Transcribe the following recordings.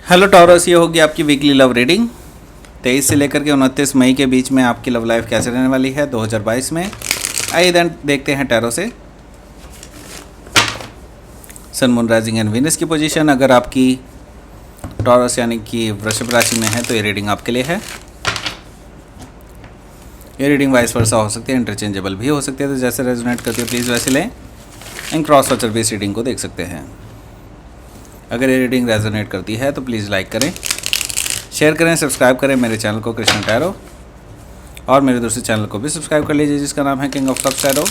Hello taurus, ये होगी आपकी वीकली लव रीडिंग 23 से लेकर के 29 मई के बीच में आपकी लव लाइफ कैसे रहने वाली है 2022 में। आइए देन देखते हैं टैरो से sun moon rising and Venus की पोजीशन। अगर आपकी टॉरस यानी कि वृषभ राशि में है तो ये रीडिंग आपके लिए है। ये रीडिंग वाइस वर्सा हो सकती है, इंटरचेंजेबल भी हो सकती है, तो जैसे रेजोनेट करती है प्लीज़ वैसे लें। एंड क्रॉस वॉचर भी इस रीडिंग को देख सकते हैं। अगर ये रीडिंग रेजोनेट करती है तो प्लीज़ लाइक करें, शेयर करें, सब्सक्राइब करें मेरे चैनल को कृष्ण टैरो, और मेरे दूसरे चैनल को भी सब्सक्राइब कर लीजिए जिसका नाम है किंग ऑफ कप्स टैरो।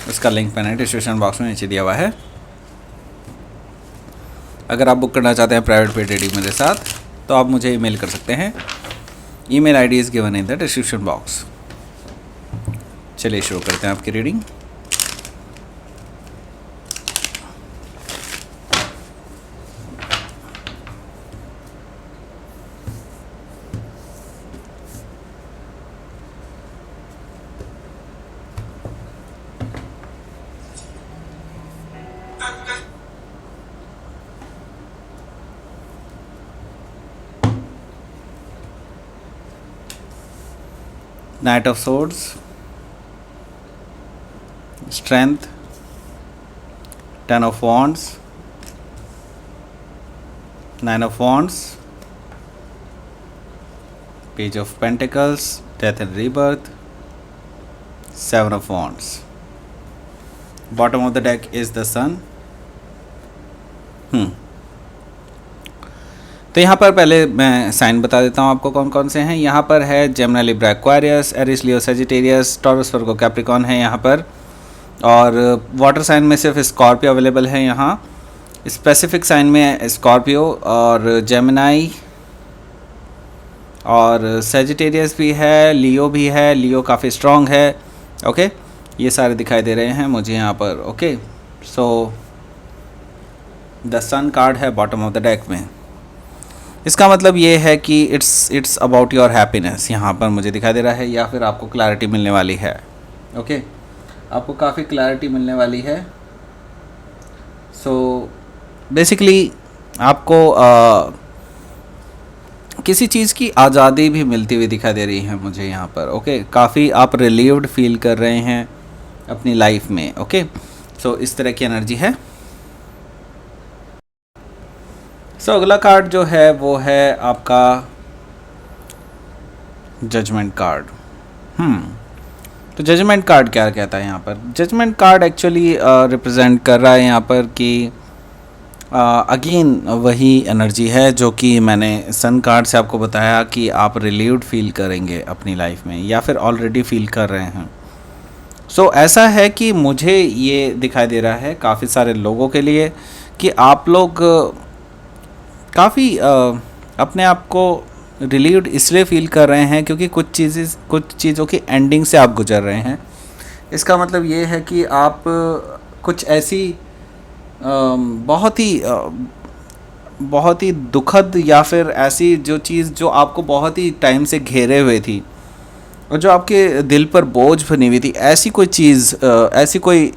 इसका लिंक मैंने डिस्क्रिप्शन बॉक्स में नीचे दिया हुआ है। अगर आप बुक करना चाहते हैं प्राइवेट पेड रीडिंग मेरे साथ तो आप मुझे ईमेल कर सकते हैं। Email ID is given in the description box. चलिए शुरू करते हैं आपकी reading. Knight of Swords, Strength, Ten of Wands, Nine of Wands, Page of Pentacles, Death and Rebirth, Seven of Wands. Bottom of the deck is the Sun. तो यहाँ पर पहले मैं साइन बता देता हूँ आपको कौन कौन से हैं। यहाँ पर है जेमिनी, लिब्रा, एक्वारियस, एरिस, लियो, सजिटेरियस, टॉरस, वर्गो, कैप्रिकॉर्न है यहाँ पर। और वाटर साइन में सिर्फ स्कॉर्पियो अवेलेबल है यहाँ। स्पेसिफिक साइन में स्कॉर्पियो और जेमिनी और सजिटेरियस भी है, लियो भी है। लियो काफ़ी स्ट्रॉन्ग है। ओके, ये सारे दिखाई दे रहे हैं मुझे यहाँ पर। Okay, so the sun card है बॉटम ऑफ द डेक में। इसका मतलब ये है कि इट्स अबाउट योर हैप्पीनेस यहाँ पर मुझे दिखाई दे रहा है, या फिर आपको क्लैरिटी मिलने वाली है। ओके, आपको काफ़ी क्लैरिटी मिलने वाली है। सो बेसिकली आपको किसी चीज़ की आज़ादी भी मिलती हुई दिखाई दे रही है मुझे यहाँ पर। ओके, काफ़ी आप रिलीव्ड फील कर रहे हैं अपनी लाइफ में। ओके, सो इस तरह की एनर्जी है। सो अगला कार्ड जो है वो है आपका जजमेंट कार्ड। तो जजमेंट कार्ड क्या कहता है यहाँ पर? जजमेंट कार्ड एक्चुअली रिप्रेजेंट कर रहा है यहाँ पर कि अगेन वही एनर्जी है जो कि मैंने सन कार्ड से आपको बताया कि आप रिलीव्ड फील करेंगे अपनी लाइफ में, या फिर ऑलरेडी फील कर रहे हैं। सो ऐसा है कि मुझे ये दिखाई दे रहा है काफ़ी सारे लोगों के लिए कि आप लोग काफ़ी अपने आप को रिलीव्ड इसलिए फील कर रहे हैं क्योंकि कुछ चीज़ों की एंडिंग से आप गुजर रहे हैं। इसका मतलब ये है कि आप कुछ ऐसी बहुत ही दुखद या फिर ऐसी जो चीज़ जो आपको बहुत ही टाइम से घेरे हुए थी और जो आपके दिल पर बोझ बनी हुई थी, ऐसी कोई चीज़, ऐसी कोई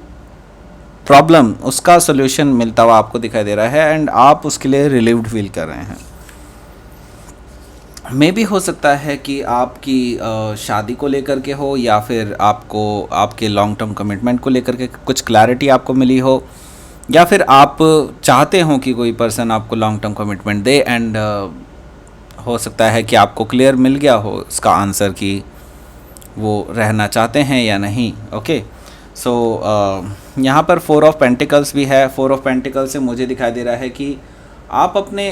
प्रॉब्लम, उसका सोल्यूशन मिलता हुआ आपको दिखाई दे रहा है एंड आप उसके लिए रिलीव्ड फील कर रहे हैं। मे भी हो सकता है कि आपकी शादी को लेकर के हो, या फिर आपको आपके लॉन्ग टर्म कमिटमेंट को लेकर के कुछ क्लैरिटी आपको मिली हो, या फिर आप चाहते हो कि कोई पर्सन आपको long term commitment they and हो सकता है कि आपको क्लियर मिल गया हो इसका आंसर कि वो रहना चाहते हैं या नहीं। ओके, सो यहाँ पर 4 ऑफ पेंटिकल्स भी है। 4 ऑफ पेंटिकल्स से मुझे दिखाई दे रहा है कि आप अपने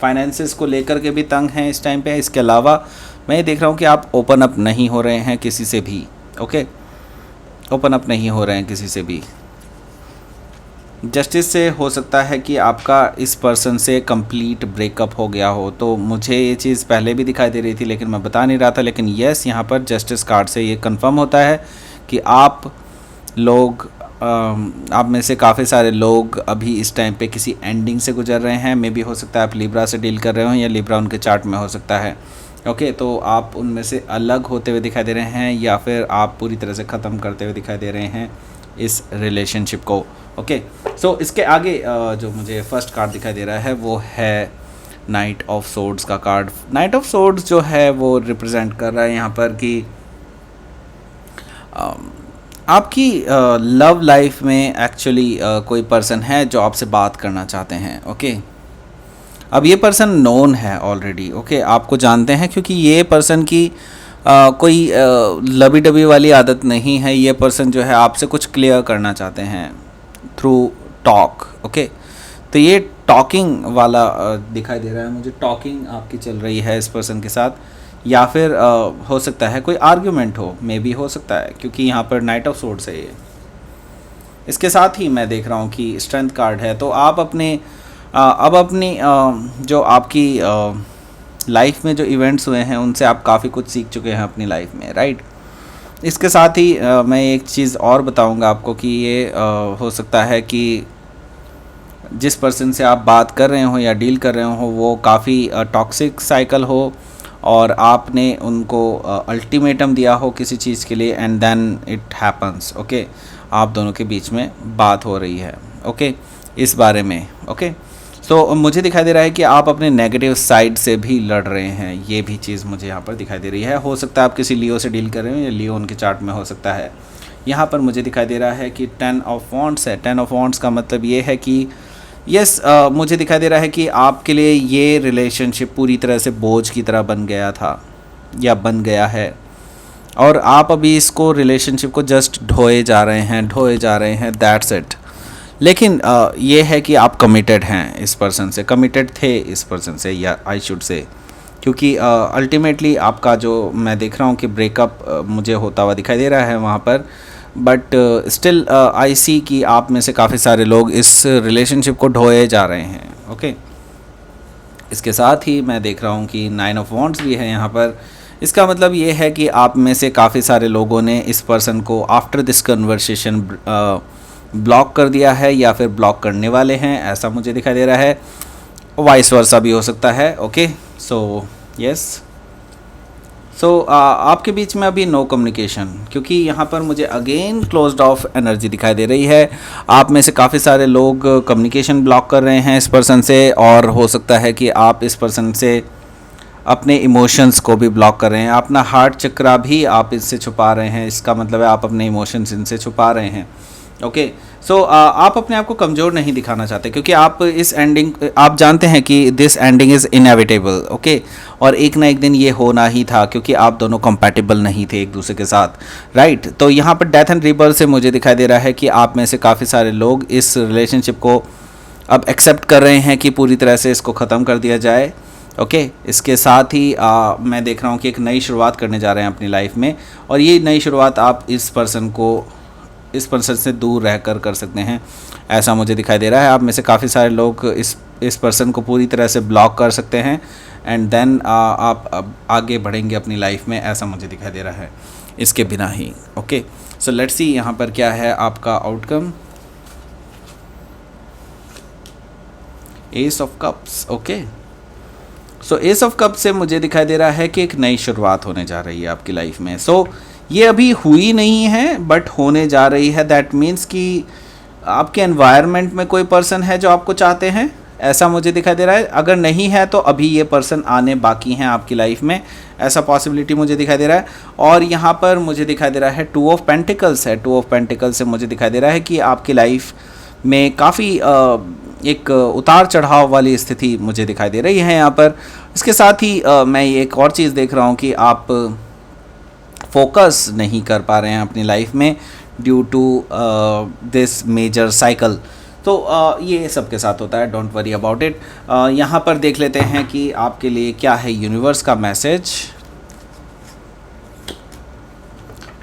फाइनेंसेस को लेकर के भी तंग हैं इस टाइम पे। इसके अलावा मैं ये देख रहा हूँ कि आप ओपन अप नहीं हो रहे हैं किसी से भी। ओके, ओपन अप नहीं हो रहे हैं किसी से भी। जस्टिस से हो सकता है कि आपका इस पर्सन से कंप्लीट ब्रेकअप हो गया हो। तो मुझे ये चीज़ पहले भी दिखाई दे रही थी लेकिन मैं बता नहीं रहा था, लेकिन यस, यहाँ पर जस्टिस कार्ड से ये कंफर्म होता है कि आप में से काफ़ी सारे लोग अभी इस टाइम पे किसी एंडिंग से गुजर रहे हैं। मे भी हो सकता है आप लिब्रा से डील कर रहे हो, या लिब्रा उनके चार्ट में हो सकता है। ओके, तो आप उनमें से अलग होते हुए दिखाई दे रहे हैं, या फिर आप पूरी तरह से ख़त्म करते हुए दिखाई दे रहे हैं इस रिलेशनशिप को। ओके, सो इसके आगे जो मुझे फर्स्ट कार्ड दिखाई दे रहा है वो है नाइट ऑफ सोर्ड्स का कार्ड। नाइट ऑफ सोर्ड्स जो है वो रिप्रेजेंट कर रहा है यहाँ पर कि आपकी लव लाइफ में एक्चुअली कोई पर्सन है जो आपसे बात करना चाहते हैं। ओके, अब ये पर्सन नोन है ऑलरेडी। ओके, आपको जानते हैं क्योंकि ये पर्सन की कोई लबी डबी वाली आदत नहीं है। ये पर्सन जो है आपसे कुछ क्लियर करना चाहते हैं थ्रू टॉक। ओके, तो ये टॉकिंग वाला दिखाई दे रहा है मुझे। टॉकिंग आपकी चल रही है इस पर्सन के साथ, या फिर हो सकता है कोई आर्ग्यूमेंट हो, मे बी हो सकता है, क्योंकि यहाँ पर नाइट ऑफ सोर्ड्स है ये। इसके साथ ही मैं देख रहा हूँ कि स्ट्रेंथ कार्ड है। तो आप अपने अब अपनी जो आपकी लाइफ में जो इवेंट्स हुए हैं उनसे आप काफ़ी कुछ सीख चुके हैं अपनी लाइफ में, राइट। इसके साथ ही मैं एक चीज़ और बताऊंगा आपको कि ये हो सकता है कि जिस पर्सन से आप बात कर रहे हो या डील कर रहे हो वो काफ़ी टॉक्सिक साइकिल हो और आपने उनको अल्टीमेटम दिया हो किसी चीज़ के लिए, and then it happens. Okay, आप दोनों के बीच में बात हो रही है। ओके, इस बारे में। ओके, सो मुझे दिखाई दे रहा है कि आप अपने नेगेटिव साइड से भी लड़ रहे हैं। ये भी चीज़ मुझे यहाँ पर दिखाई दे रही है। हो सकता है आप किसी लियो से डील कर रहे हो या लियो उनके चार्ट में हो सकता है। यहाँ पर मुझे दिखाई दे रहा है कि 10 ऑफ वॉन्ड्स है। 10 ऑफ वॉन्ड्स का मतलब ये है कि यस, मुझे दिखाई दे रहा है कि आपके लिए ये रिलेशनशिप पूरी तरह से बोझ की तरह बन गया था या बन गया है, और आप अभी इसको रिलेशनशिप को जस्ट ढोए जा रहे हैं, दैट्स इट। लेकिन ये है कि आप कमिटेड हैं इस पर्सन से, कमिटेड थे इस पर्सन से, या आई शुड से, क्योंकि अल्टीमेटली आपका जो मैं देख रहा हूँ कि ब्रेकअप मुझे होता हुआ दिखाई दे रहा है वहाँ पर, बट स्टिल आई सी कि आप में से काफ़ी सारे लोग इस रिलेशनशिप को ढोए जा रहे हैं। ओके, इसके साथ ही मैं देख रहा हूँ कि 9 ऑफ वॉन्ड्स भी है यहाँ पर। इसका मतलब ये है कि आप में से काफ़ी सारे लोगों ने इस पर्सन को आफ्टर दिस कन्वर्सेशन ब्लॉक कर दिया है या फिर ब्लॉक करने वाले हैं, ऐसा मुझे दिखाई दे रहा है। वाइस वर्सा भी हो सकता है। ओके, सो यस, सो आपके बीच में अभी नो कम्युनिकेशन, क्योंकि यहाँ पर मुझे अगेन क्लोज्ड ऑफ एनर्जी दिखाई दे रही है। आप में से काफ़ी सारे लोग कम्युनिकेशन ब्लॉक कर रहे हैं इस पर्सन से, और हो सकता है कि आप इस पर्सन से अपने इमोशंस को भी ब्लॉक कर रहे हैं। अपना हार्ट चक्रा भी आप इससे छुपा रहे हैं। इसका मतलब है आप अपने इमोशंस इनसे छुपा रहे हैं। ओके, सो आप अपने आप को कमज़ोर नहीं दिखाना चाहते, क्योंकि आप इस एंडिंग, आप जानते हैं कि this ending is inevitable. Okay, और एक ना एक दिन ये होना ही था, क्योंकि आप दोनों कंपैटिबल नहीं थे एक दूसरे के साथ, राइट। तो यहाँ पर डेथ एंड रीबर्थ से मुझे दिखाई दे रहा है कि आप में से काफ़ी सारे लोग इस रिलेशनशिप को अब एक्सेप्ट कर रहे हैं कि पूरी तरह से इसको ख़त्म कर दिया जाए। ओके, इसके साथ ही मैं देख रहा हूँ कि एक नई शुरुआत करने जा रहे हैं अपनी लाइफ में, और ये नई शुरुआत आप इस पर्सन से दूर रहकर कर सकते हैं, ऐसा मुझे दिखाई दे रहा है। आप में से काफ़ी सारे लोग इस पर्सन को पूरी तरह से ब्लॉक कर सकते हैं, एंड देन आप अब आगे बढ़ेंगे अपनी लाइफ में, ऐसा मुझे दिखाई दे रहा है इसके बिना ही। ओके, सो लेट्स सी यहाँ पर क्या है आपका outcome. S of cups. Okay, so S of cup से मुझे दिखाई दे रहा है कि एक नई शुरुआत होने जा रही है आपकी लाइफ में। सो ये अभी हुई नहीं है बट होने जा रही है। दैट मीन्स कि आपके एनवायरनमेंट में कोई पर्सन है जो आपको चाहते हैं, ऐसा मुझे दिखाई दे रहा है। अगर नहीं है तो अभी ये पर्सन आने बाकी हैं आपकी लाइफ में, ऐसा पॉसिबिलिटी मुझे दिखाई दे रहा है। और यहाँ पर मुझे दिखाई दे रहा है 2 ऑफ पेंटिकल्स है। 2 ऑफ पेंटिकल्स से मुझे दिखाई दे रहा है कि आपकी लाइफ में काफ़ी एक उतार चढ़ाव वाली स्थिति मुझे दिखाई दे रही है यहाँ पर। इसके साथ ही मैं एक और चीज़ देख रहा हूँ कि आप फोकस नहीं कर पा रहे हैं अपनी लाइफ में due to this major cycle. तो ये सबके साथ होता है, डोंट वरी अबाउट इट। यहाँ पर देख लेते हैं कि आपके लिए क्या है यूनिवर्स का मैसेज।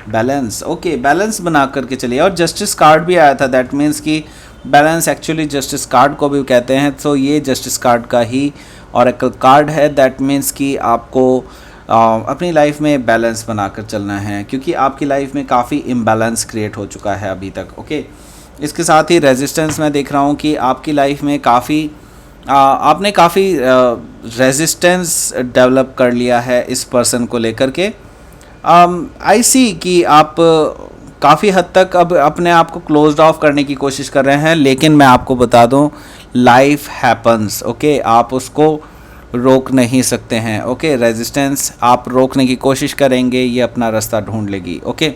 बैलेंस। ओके, बैलेंस बना करके चलिए। और जस्टिस कार्ड भी आया था, दैट मीन्स कि बैलेंस एक्चुअली जस्टिस कार्ड को भी कहते हैं। तो ये जस्टिस कार्ड का ही ऑरेकल कार्ड है। दैट मीन्स कि आपको अपनी लाइफ में बैलेंस बनाकर चलना है, क्योंकि आपकी लाइफ में काफ़ी इम्बैलेंस क्रिएट हो चुका है अभी तक। ओके, इसके साथ ही रेजिस्टेंस मैं देख रहा हूँ कि आपकी लाइफ में काफ़ी आपने काफ़ी रेजिस्टेंस डेवलप कर लिया है इस पर्सन को लेकर के। आई सी कि आप काफ़ी हद तक अब अपने आप को क्लोज्ड ऑफ करने की कोशिश कर रहे हैं, लेकिन मैं आपको बता दूं, लाइफ हैपन्स, ओके, आप उसको रोक नहीं सकते हैं। ओके, रेजिस्टेंस आप रोकने की कोशिश करेंगे, ये अपना रास्ता ढूंढ लेगी। ओके,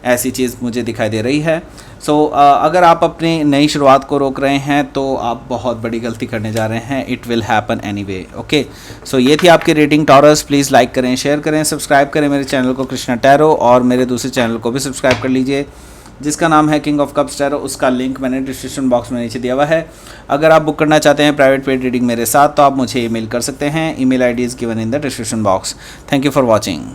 ऐसी चीज़ मुझे दिखाई दे रही है। सो अगर आप अपनी नई शुरुआत को रोक रहे हैं तो आप बहुत बड़ी गलती करने जा रहे हैं। It will happen anyway. Okay, so ये थी आपकी रीडिंग टॉरस। प्लीज़ लाइक करें, शेयर करें, सब्सक्राइब करें मेरे चैनल को कृष्णा टैरो, और मेरे दूसरे चैनल को भी सब्सक्राइब कर लीजिए जिसका नाम है किंग ऑफ कप्स टैरो। उसका लिंक मैंने डिस्क्रिप्शन बॉक्स में नीचे दिया हुआ है। अगर आप बुक करना चाहते हैं प्राइवेट पेड रीडिंग मेरे साथ तो आप मुझे ईमेल कर सकते हैं। Email ID is given in the description box. Thank you for watching.